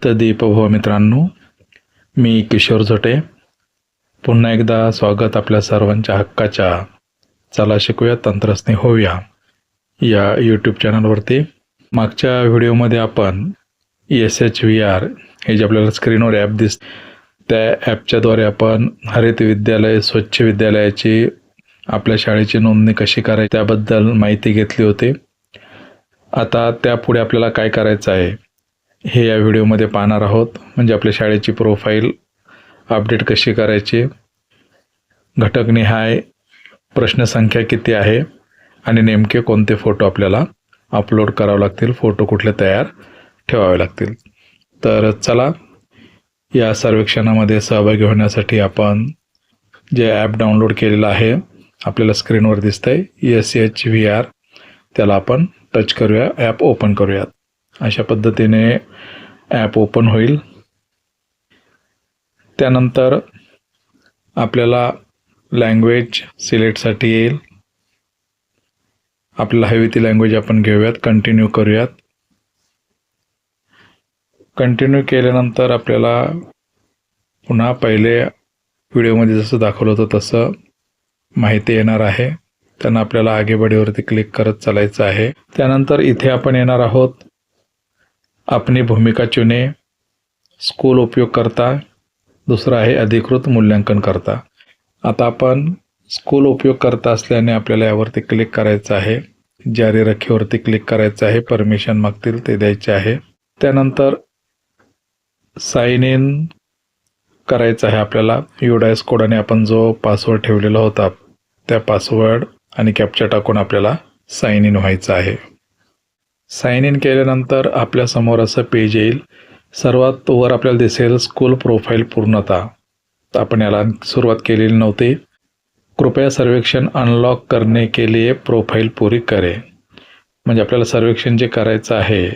तर दीपभव मित्रांनो, मी किशोर झोटे पुन्हा एकदा स्वागत आपल्या सर्वांच्या हक्काच्या चला शिकूया तंत्रज्ञ होऊया या यूट्यूब चॅनलवरती. मागच्या व्हिडिओमध्ये आपण SHVR हे जे आपल्याला स्क्रीनवर ॲप दिसतं त्या ॲपच्याद्वारे आपण हरित विद्यालय स्वच्छ विद्यालयाची आपल्या शाळेची नोंदणी कशी करायची त्याबद्दल माहिती घेतली होती. आता त्यापुढे आपल्याला काय करायचं आहे हे या व्हिडिओमध्ये पाहणार आहोत. म्हणजे आपल्या शाळेची प्रोफाईल अपडेट कशी करायची, घटकनिहाय प्रश्नसंख्या किती आहे आणि नेमके कोणते फोटो आपल्याला अपलोड करावे लागतील, फोटो कुठले तयार ठेवावे लागतील. तर चला या सर्वेक्षणामध्ये सहभागी होण्यासाठी आपण जे ॲप डाउनलोड केलेलं आहे आपल्याला स्क्रीनवर दिसतंय SHVR, त्याला आपण टच करूया, ॲप ओपन करूयात. अशा पद्धतीने ॲप ओपन होईल. त्यानंतर आपल्याला लँग्वेज सिलेक्टसाठी येईल. आपल्याला हवी ती लँग्वेज आपण घेऊयात, कंटिन्यू करूयात. कंटिन्यू केल्यानंतर आपल्याला पुन्हा पहिले व्हिडिओमध्ये जसं दाखवलं होतं तसं माहिती येणार आहे. त्यांना आपल्याला आगे बढेवरती क्लिक करत चालायचं आहे. त्यानंतर इथे आपण येणार आहोत अपनी भूमिका चुने, स्कूल उपयोगकर्ता, दुसरा आहे अधिकृत मूल्यांकनकर्ता. आता आपण स्कूल उपयोगकर्ता असल्याने आपल्याला यावरती क्लिक करायचं आहे. जारी रखेवरती क्लिक करायचं आहे. परमिशन मागतील ते द्यायचे आहे. त्यानंतर साइन इन करायचं आहे आपल्याला. UDIS कोडाने आपण जो पासवर्ड ठेवलेला होता त्या पासवर्ड आणि कॅप्चा टाकून आपल्याला साइन इन व्हायचं आहे. साइन इन केल्यानंतर आपल्यासमोर असं पेज येईल. सर्वात वर आपल्याला दिसेल स्कूल प्रोफाईल पूर्णता. तर आपण याला सुरुवात केलेली नव्हती. कृपया सर्वेक्षण अनलॉक करने के लिए प्रोफाईल पूरी करे. म्हणजे आपल्याला सर्वेक्षण जे करायचं आहे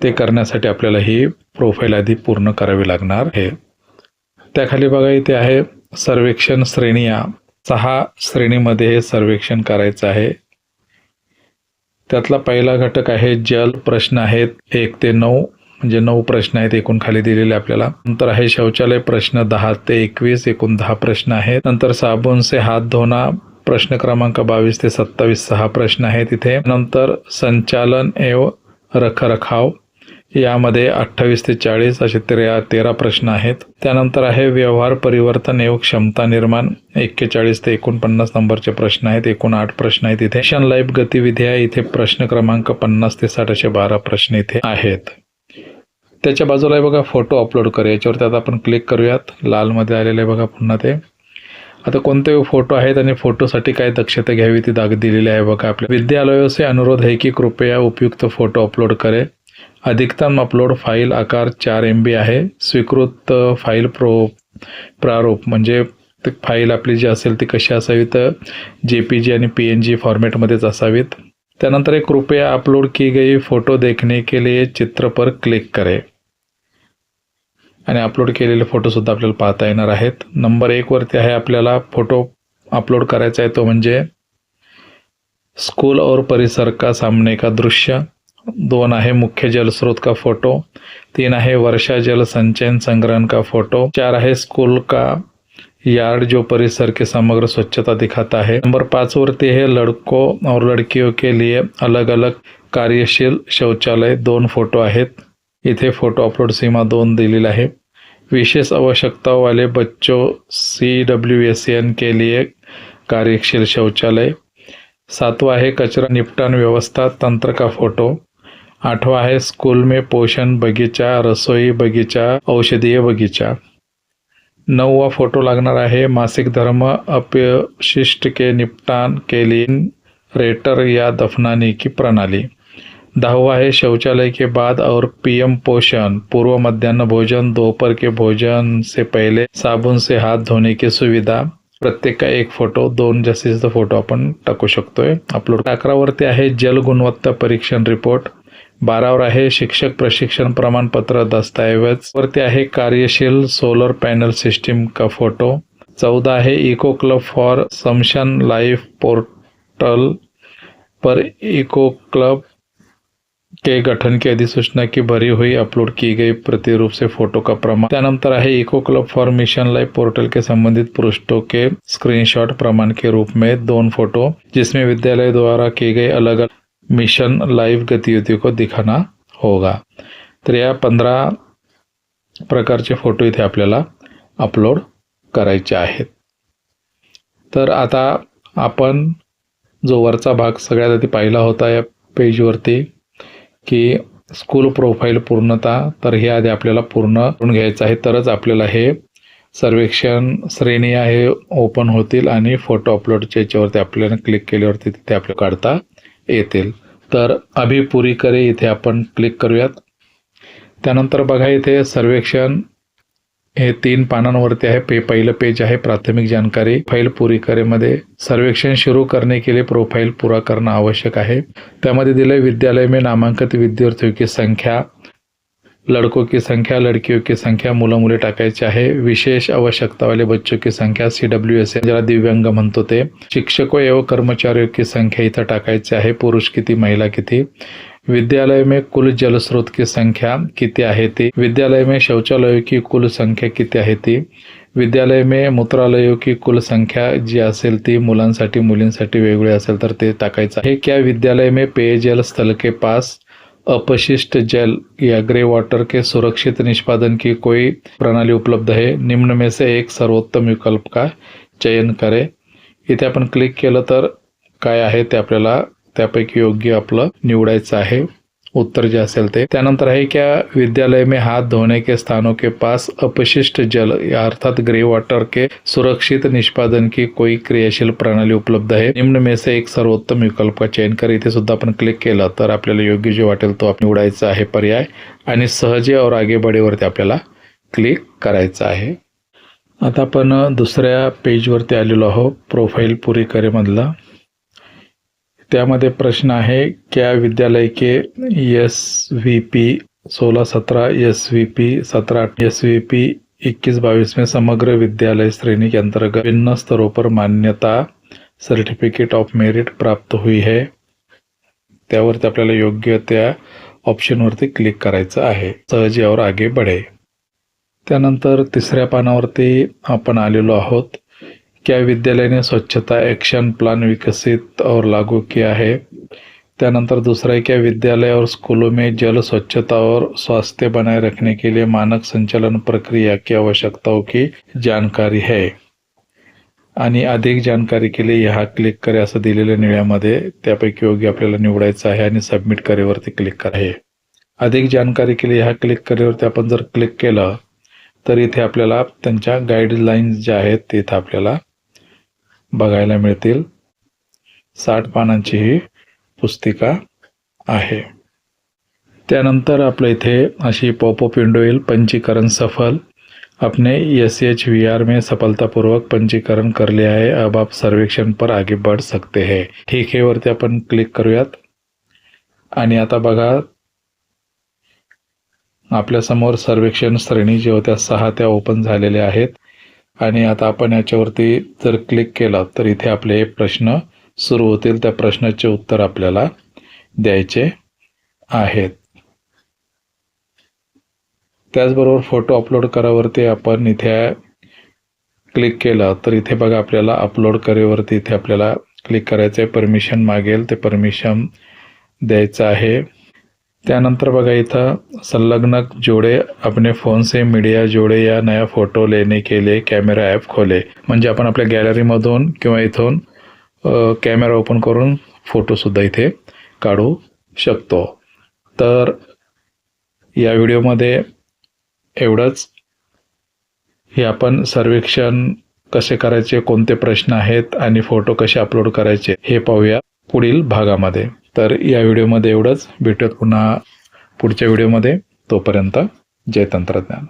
ते करण्यासाठी आपल्याला ही प्रोफाईल आधी पूर्ण करावी लागणार आहे. त्याखाली बघा इथे आहे सर्वेक्षण श्रेणिया. 6 श्रेणीमध्ये हे सर्वेक्षण करायचं आहे. त्यातला पहिला घटक आहे जल. प्रश्न आहेत 1 ते 9, म्हणजे 9 प्रश्न आहेत एकूण खाली दिलेले आपल्याला. नंतर आहे शौचालय प्रश्न 10 ते 21, एकूण 10 प्रश्न आहेत. नंतर साबुन से हाथ धोना प्रश्न क्रमांक 22 ते 27, 6 प्रश्न आहेत इथे. नंतर संचालन एवं रखरखाव यामध्ये 28 ते 40 असे 13 प्रश्न आहेत. त्यानंतर आहे व्यवहार परिवर्तन एवं क्षमता निर्माण 41 ते 49 नंबरचे प्रश्न आहेत. एकूण 8 प्रश्न आहेत इथे. मिशन लाईफ गतिविधी इथे प्रश्न क्रमांक 50 ते 60 असे 12 प्रश्न इथे आहेत. त्याच्या बाजूला आहे बघा फोटो अपलोड कर. याच्यावरती आता आपण क्लिक करूयात. लालमध्ये आलेले आहे बघा पुन्हा ते. आता कोणते फोटो आहेत आणि फोटोसाठी काय दक्षता घ्यावी ती दिलेली आहे बघा. आपल्या विद्यालयों से अनुरोध है की कृपया उपयुक्त फोटो अपलोड करे. अधिकतम अपलोड फाईल आकार 4 MB आहे. स्वीकृत फाईल प्रारूप म्हणजे फाईल आपली जी असेल ती कशी असावी तर JPG आणि PNG फॉर्मॅटमध्येच असावीत. त्यानंतर एक कृपया अपलोड की गई फोटो देखने के लिए चित्र पर क्लिक करे. आणि अपलोड केलेले फोटोसुद्धा आपल्याला पाहता येणार आहेत. नंबर 1 वरती आहे आपल्याला फोटो अपलोड करायचा आहे तो म्हणजे स्कूल और परिसर का सामने का दृश्य. 2 आहे मुख्य जल स्रोत का फोटो. 3 आहे वर्षा जल संचयन संग्रहण का फोटो. 4 है स्कूल का यार्ड जो परिसर के समग्र स्वच्छता दिखाता है. नंबर 5 वरती है लड़कों और लड़कियों के लिए अलग अलग कार्यशील शौचालय. 2 फोटो आहेत इथे. फोटो अपलोड सीमा 2 दिलेला आहे. विशेष आवश्यकताओं वाले बच्चों CWSN के लिए कार्यशील शौचालय. 7वां है कचरा निपटान व्यवस्था तंत्र का फोटो. 8वां है स्कूल में पोषण बगीचा, रसोई बगीचा, औषधीय बगीचा. 9वां फोटो लागणार आहे मासिक धर्म अपशिष्ट के निपटान के लिए रेटर या दफनाने की प्रणाली. 10वां है शौचालय के बाद और PM पोषण, पूर्व मध्याह्न भोजन, दोपहर के भोजन से पहले साबुन से हाथ धोने की सुविधा. प्रत्येक का एक फोटो, 2 जास्तीत जास्त फोटो आपण टाकू शकतोय अपलोड. 11 वरती आहे जल गुणवत्ता परीक्षण रिपोर्ट. 12 वर आहे शिक्षक प्रशिक्षण प्रमाणपत्र दस्तावेज. वरती आहे कार्यशील सोलर पॅनल सिस्टीम का फोटो. 14 है eco club for mission life portal पर इको क्लब के गठन की अधिसूचना की भरी हुई अपलोड की गई प्रतिरूप से फोटो का प्रमाण। त्यानंतर है eco club for mission life portal के संबंधित पृष्ठों के स्क्रीनशॉट प्रमाण के रूप में 2 फोटो, जिसमें विद्यालय द्वारा की गई अलग अलग मिशन लाइफ गतिविधियों को दिखाना होगा। तर या 15 प्रकारचे फोटो इथे आपल्याला अपलोड करायचे आहेत। तर आता आपण जो वरचा भाग सगळ्यात आधी पाहिला होता या पेजवरती की स्कूल प्रोफाईल पूर्णता, तर हे आधी आपल्याला पूर्ण करून घ्यायचं आहे, तरच आपल्याला हे सर्वेक्षण श्रेणी आहे ओपन होतील आणि फोटो अपलोडच्या याच्यावरती आपल्याला क्लिक केल्यावरती तिथे आपल्याला काढता येतील। तर अभी पूरी करे इथे आपण क्लिक करूयात। त्यानंतर बघा इथे सर्वेक्षण हे 3 पानांवरती आहे। पहिलं पेज आहे प्राथमिक जानकारी, फाइल पूरी करे मध्ये सर्वेक्षण शुरू करने के लिए प्रोफाइल पूरा करना आवश्यक है। त्यामध्ये दिले विद्यालय में नामांकित विद्यार्थियों की संख्या, लड़कों की संख्या, लड़कियों की संख्या, मुलं मुली टाकायचे आहे। विशेष आवश्यकता वाले बच्चों की संख्या CWS ज्याला दिव्यांग म्हणतो ते, शिक्षकों एवं कर्मचारियों की संख्या इथं टाकायची आहे, पुरुष किती महिला किती, विद्यालय में कुल जल स्रोत की संख्या किती आहे ती, विद्यालय में शौचालयों की कुल संख्या किती आहे ती, विद्यालय में मूत्रालयों की कुल संख्या जी असेल ती मुलांसाठी मुलींसाठी वेगळी असेल तर ते टाकायचं आहे। क्या विद्यालय में पेयजल स्थल के पास अपशिष्ट जल या ग्रे वाटर के सुरक्षित निष्पादन की कोई प्रणाली उपलब्ध है, निम्न में से एक सर्वोत्तम विकल्प का चयन करें। इथे आपण क्लिक केलं तर काय आहे ते आपल्याला त्यापैकी योग्य आपलं निवडायचं आहे उत्तर जे असेल ते। त्यानंतर आहे क्या विद्यालय में हाथ धोने के स्थानों के पास अपशिष्ट जल या अर्थात ग्रे वाटर के सुरक्षित निष्पादन की कोई क्रियाशील प्रणाली उपलब्ध है, निम्न में से एक सर्वोत्तम विकल्प का चयन कर। इथे सुद्धा आपण क्लिक केलं तर आपल्याला योग्य जे वाटेल तो आपण निवडायचा आहे पर्याय आणि सहजे और आगे बढ़े वरती आपल्याला क्लिक करायचं आहे। आता आपण दुसऱ्या पेजवरती आलेलो आहोत प्रोफाइल पूरी करे मधला। त्यामध्ये प्रश्न आहे क्या विद्यालय के SVP 16-17, SVP 17-18, SVP 21-22 में समग्र विद्यालय श्रेणी के अंतर्गत विभिन्न स्तरों पर मान्यता सर्टिफिकेट ऑफ मेरिट प्राप्त हुई है। त्यावरती आपल्याला योग्य त्या ऑप्शनवरती क्लिक करायचं आहे, सहजे और आगे बढ़े। त्यानंतर तिसऱ्या पानावरती आपण आलेलो आहोत। क्या विद्यालय ने स्वच्छता एक्शन प्लान विकसित और लागू किया है। त्यानंतर दूसरा है क्या विद्यालय और स्कूलों में जल स्वच्छता और स्वास्थ्य बनाए रखने के लिए मानक संचालन प्रक्रिया की आवश्यकताओं की जानकारी है आणि अधिक जानकारी के लिए यहाँ क्लिक करे असं दिलेलं निळ्यामध्ये, त्यापैकी योग्य आपल्याला निवडायचं आहे आणि सबमिट करेवरती क्लिक करा आहे। अधिक जानकारी के लिए यहाँ क्लिक करेवरती आपण जर क्लिक केलं तर इथे आपल्याला त्यांच्या गाईडलाईन्स ज्या आहेत ते इथे आपल्याला बघायला मिळतील। 60 पानांची ही पुस्तिका आहे। त्यानंतर आपल्या इथे अशी पॉपअप विंडो येईल, पंजीकरण सफल, अपने SHVR में सफलतापूर्वक पंजीकरण कर लिया है, अब आप सर्वेक्षण पर आगे बढ़ सकते हैं। ठीक है वरती आपण क्लिक करूयात आणि आता बघा आपल्या समोर सर्वेक्षण श्रेणी जे होत्या 6 त्या ओपन झालेल्या आहेत आणि आता आपण याच्यावरती जर क्लिक केलं तर इथे आपले हे प्रश्न सुरू होतील। त्या प्रश्नाचे उत्तर आपल्याला द्यायचे आहेत। त्याचबरोबर फोटो अपलोड करावरती आपण इथे क्लिक केलं तर इथे बघा आपल्याला अपलोड करेवरती इथे आपल्याला क्लिक करायचं आहे, परमिशन मागेल ते परमिशन द्यायचं आहे। त्यानंतर बघा इथं संलग्नक जोड़े, अपने फोन से मीडिया जोड़े या नया फोटो लेने के लिए कॅमेरा ॲप खोले, म्हणजे आपण आपल्या गॅलरीमधून किंवा इथून कॅमेरा ओपन करून फोटो सुद्धा इथे काढू शकतो। तर या व्हिडिओमध्ये एवढंच। हे आपण सर्वेक्षण कसे करायचे, कोणते प्रश्न आहेत आणि फोटो कसे अपलोड करायचे हे पाहूया पुढील भागामध्ये। तर या व्हिडिओमध्ये एवढंच, भेटूयात पुन्हा पुढच्या व्हिडिओमध्ये। तोपर्यंत जय तंत्रज्ञान।